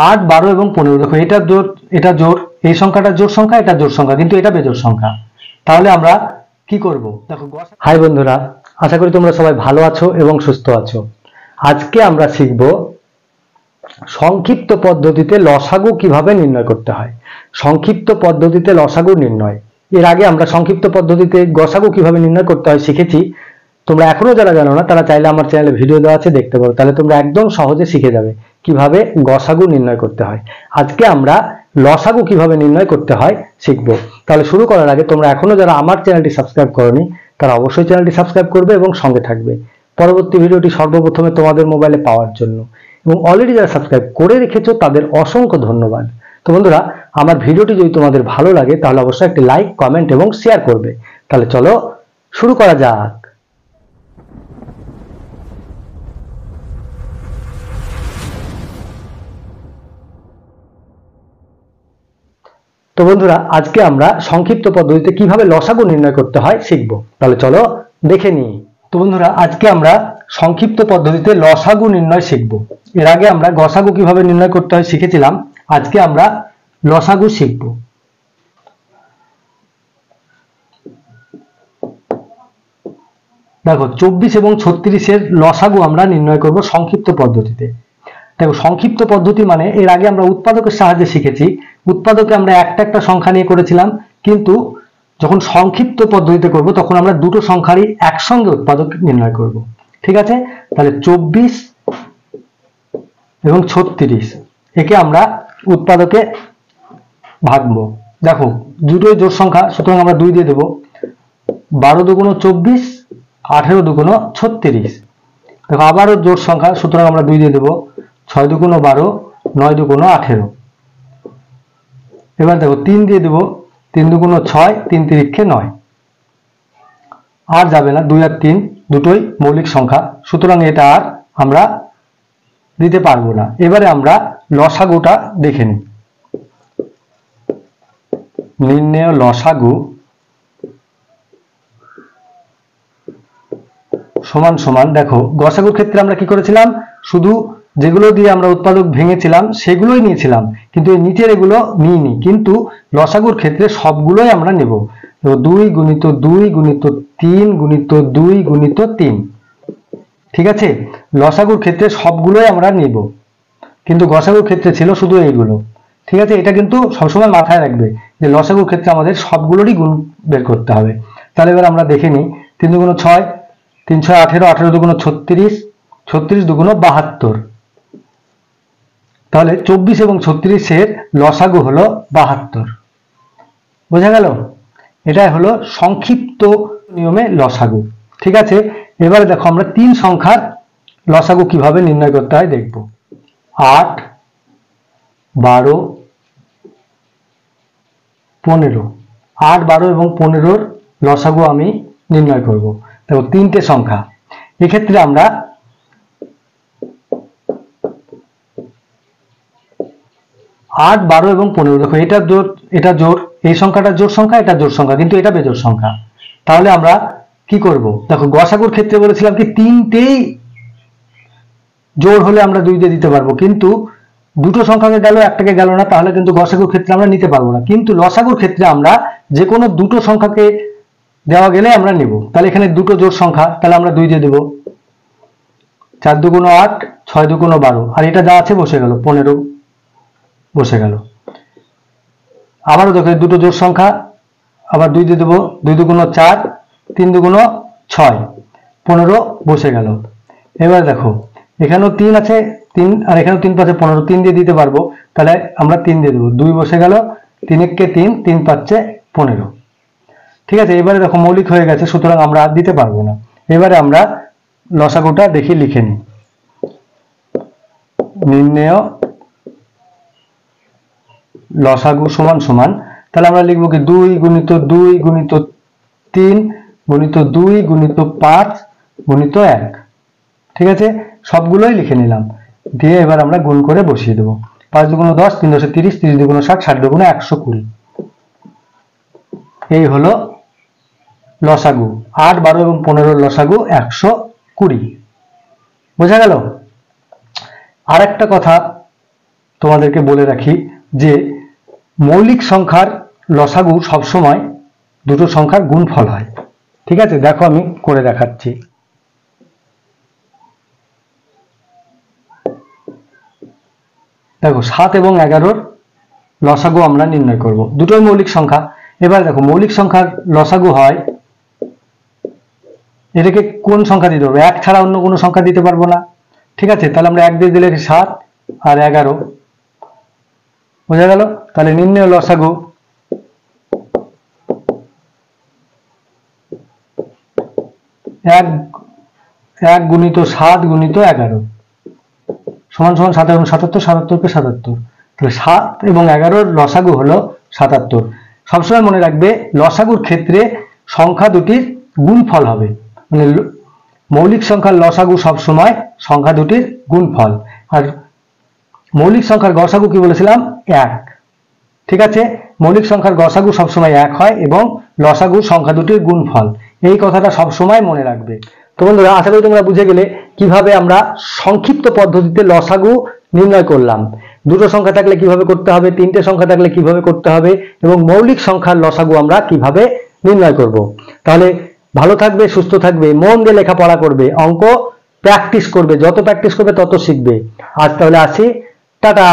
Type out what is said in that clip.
8, 12 এবং 15 দেখো এটা জোড়, এই সংখ্যাটা জোড় সংখ্যা, এটা জোড় সংখ্যা, কিন্তু এটা বেজোড় সংখ্যা। তাহলে আমরা কি করব? দেখো, হাই বন্ধুরা, আশা করি তোমরা সবাই ভালো আছো এবং সুস্থ আছো। আজকে আমরা শিখব সংক্ষিপ্ত পদ্ধতিতে লসাগু কিভাবে নির্ণয় করতে হয়। সংক্ষিপ্ত পদ্ধতিতে লসাগু নির্ণয়। এর আগে আমরা সংক্ষিপ্ত পদ্ধতিতে গসাগু কিভাবে নির্ণয় করতে হয় শিখেছি। তোমরা এখনো যারা জানো না তারা চাইলে আমার চ্যানেলে ভিডিও দেওয়া আছে, দেখতে পারো। তাহলে তোমরা একদম সহজে শিখে যাবে কিভাবে গসাগু নির্ণয় করতে হয়। আজকে আমরা লসাগু কিভাবে নির্ণয় করতে হয় শিখবো। তাহলে শুরু করার আগে তোমরা এখনো যারা আমার চ্যানেলটি সাবস্ক্রাইব করোনি তারা অবশ্যই চ্যানেলটি সাবস্ক্রাইব করবে এবং সঙ্গে থাকবে পরবর্তী ভিডিওটি সর্বপ্রথমে তোমাদের মোবাইলে পাওয়ার জন্য। এবং অলরেডি যারা সাবস্ক্রাইব করে রেখেছো তাদের অসংখ্য ধন্যবাদ। তো বন্ধুরা, আমার ভিডিওটি যদি তোমাদের ভালো লাগে তাহলে অবশ্যই একটি লাইক, কমেন্ট এবং শেয়ার করবে। তাহলে চলো শুরু করা যাক। তো বন্ধুরা, আজকে আমরা সংক্ষিপ্ত পদ্ধতিতে কিভাবে লসাগু নির্ণয় করতে হয় শিখবো। তাহলে চলো দেখে নিই। তো বন্ধুরা, আজকে আমরা সংক্ষিপ্ত পদ্ধতিতে লসাগু নির্ণয় শিখবো। এর আগে আমরা গসাগু কিভাবে নির্ণয় করতে হয় শিখেছিলাম। আজকে আমরা লসাগু শিখবো। দেখো, 24 এবং 36-এর লসাগু আমরা নির্ণয় করব সংক্ষিপ্ত পদ্ধতিতে। দেখো, সংক্ষিপ্ত পদ্ধতি মানে এর আগে আমরা উৎপাদকের সাহায্যে শিখেছি। উৎপাদকে আমরা একটা একটা সংখ্যা নিয়ে করেছিলাম, কিন্তু যখন সংক্ষিপ্ত পদ্ধতিতে করব তখন আমরা দুটো সংখ্যারই একসঙ্গে উৎপাদক নির্ণয় করব। ঠিক আছে? তাহলে 24 এবং 36 একে আমরা উৎপাদকে ভাগবো। দেখো, দুটোই জোড় সংখ্যা, সুতরাং আমরা 2 দিয়ে দেবো। 12 দুগুণ 24, 18 দুগুণ 36। দেখো, আবারও জোড় সংখ্যা, সুতরাং আমরা 2 দিয়ে দেবো। 6 দুগুণ 12, 9 দুগুণ 18। এবার দেখো, 3 দিয়ে দেবো। 3 দুগুণ 6, 3 তিরিক্ষে 9। আর যাবে না, 2 আর 3 দুটোই মৌলিক সংখ্যা, সুতরাং এটা আর আমরা দিতে পারবো না। এবারে আমরা লসাগুটা দেখে নিই। নির্ণেয় লসাগু সমান সমান, দেখো গসাগুর ক্ষেত্রে আমরা কি করেছিলাম, শুধু যেগুলো দিয়ে আমরা উৎপাদক ভেঙেছিলাম সেগুলোই নিয়েছিলাম, কিন্তু এই নিচের এগুলো নিইনি। কিন্তু লসাগুর ক্ষেত্রে সবগুলোই আমরা নেব। 2 গুণিত 2 গুণিত 3 গুণিত 2 গুণিত 3। ঠিক আছে? লসাগুর ক্ষেত্রে সবগুলোই আমরা নেব, কিন্তু গসাগুর ক্ষেত্রে ছিল শুধু এইগুলো। ঠিক আছে? এটা কিন্তু সবসময় মাথায় রাখবে যে লসাগুর ক্ষেত্রে আমাদের সবগুলোরই গুণ বের করতে হবে। তাহলে এবার আমরা দেখে নিই। 3 দুগুণ 6, 3 6 18, 18 দুগুণ 36, 36 দুগুণ 72। তাহলে 24 এবং 36-এর লসাগু হলো 72। বোঝা গেল? এটাই হলো সংক্ষিপ্ত নিয়মে লসাগু। ঠিক আছে? এবারে দেখো, আমরা 3 সংখ্যার লসাগু কিভাবে নির্ণয় করতে হয় দেখব। 8, 12, 15। 8, 12 এবং 15-র লসাগু আমি নির্ণয় করব। দেখো, 3টে সংখ্যা। এক্ষেত্রে আমরা 8, 12 এবং 15, দেখো এটা জোড়, এই সংখ্যাটা জোড় সংখ্যা, এটা জোড় সংখ্যা, কিন্তু এটা বেজোড় সংখ্যা। তাহলে আমরা কি করব? দেখো, গসাগুর ক্ষেত্রে বলেছিলাম কি 3টেই জোড় হলে আমরা 2 দিয়ে দিতে পারবো, কিন্তু দুটো সংখ্যাকে গেল, একটাকে গেল না, তাহলে কিন্তু গসাগুর ক্ষেত্রে আমরা নিতে পারবো না। কিন্তু লসাগুর ক্ষেত্রে আমরা যে কোনো দুটো সংখ্যাকে দেওয়া গেলে আমরা নেব। তাহলে এখানে দুটো জোড় সংখ্যা, তাহলে আমরা 2 দিয়ে দেব। 4 দুগুণ 8, 6 দুগুণ 12, আর এটা যা আছে বসে গেল, 15 বসে গেল। আবারও দেখো, দুটো জোড় সংখ্যা, আবার 2 দিয়ে দেবো। 2 দুগুণ 4, 3 দুগুণ 6, 15 বসে গেল। এবার দেখো, এখানেও 3 আছে, 3, আর এখানেও 3 পাচ্ছে 15, 3 দিয়ে দিতে পারবো। তাহলে আমরা 3 দিয়ে দেবো। 2 বসে গেল, 3 একে 3, 3 পাচ্ছে 15। ঠিক আছে? এবারে দেখো, মৌলিক হয়ে গেছে, সুতরাং আমরা আর দিতে পারবো না। এবারে আমরা লসাগুটা দেখি, লিখে নিই। নির্ণেয় লসাগু সমান সমান, তাহলে আমরা লিখবো কি 2 গুণিত 2 গুণিত 3 গুণিত 2 গুণিত 5 গুণিত 1। ঠিক আছে? সবগুলোই লিখে নিলাম, দিয়ে এবার আমরা গুণ করে বসিয়ে দেবো। 5 দুগুণ 10, 3 10 30, 30 দুগুণ 60, 60 দুগুণ 120। এই হলো লসাগু। 8, 12 এবং 15-র লসাগু 120। বোঝা গেল? আর একটা কথা তোমাদেরকে বলে রাখি যে মৌলিক সংখ্যার লসাগু সবসময় দুটো সংখ্যার গুণফল হয়। ঠিক আছে, দেখো আমি করে দেখাচ্ছি। দেখো 7 এবং 11 লসাগু আমরা নির্ণয় করব, দুটোই মৌলিক সংখ্যা। এবার দেখো মৌলিক সংখ্যার লসাগু হয়, এটাকে কোন সংখ্যা দিতে হবে? 1 ছাড়া অন্য কোনো সংখ্যা দিতে পারবো না। ঠিক আছে, তাহলে আমরা 1 দিয়ে দিলে 7 আর 11, বোঝা গেল? তাহলে নির্ণয় লসাগু 1 গুণিত 7 গুণিত 11 সমান সমান 7 এবং 77, 77 কে 77, তাহলে 7 এবং 11 লসাগু হলো 77। সবসময় মনে রাখবে লসাগুর ক্ষেত্রে সংখ্যা দুটির গুণফল হবে, মানে মৌলিক সংখ্যার লসাগু সবসময় সংখ্যা দুটির গুণফল। আর মৌলিক সংখ্যার গসাগু কি বলেছিলাম? 1। ঠিক আছে, মৌলিক সংখ্যার গসাগু সবসময় 1 হয় এবং লসাগু সংখ্যা দুটির গুণফল, এই কথাটা সবসময় মনে রাখবে। তো বন্ধুরা, আশা করি তোমরা বুঝে গেলে কিভাবে আমরা সংক্ষিপ্ত পদ্ধতিতে লসাগু নির্ণয় করলাম। দুটো সংখ্যা থাকলে কিভাবে করতে হবে, তিনটে সংখ্যা থাকলে কিভাবে করতে হবে, এবং মৌলিক সংখ্যার লসাগু আমরা কিভাবে নির্ণয় করব। তাহলে ভালো থাকবে, সুস্থ থাকবে, মন দিয়ে লেখাপড়া করবে, অঙ্ক প্র্যাকটিস করবে, যত প্র্যাকটিস করবে তত শিখবে। আজ তাহলে আসি, টাটা।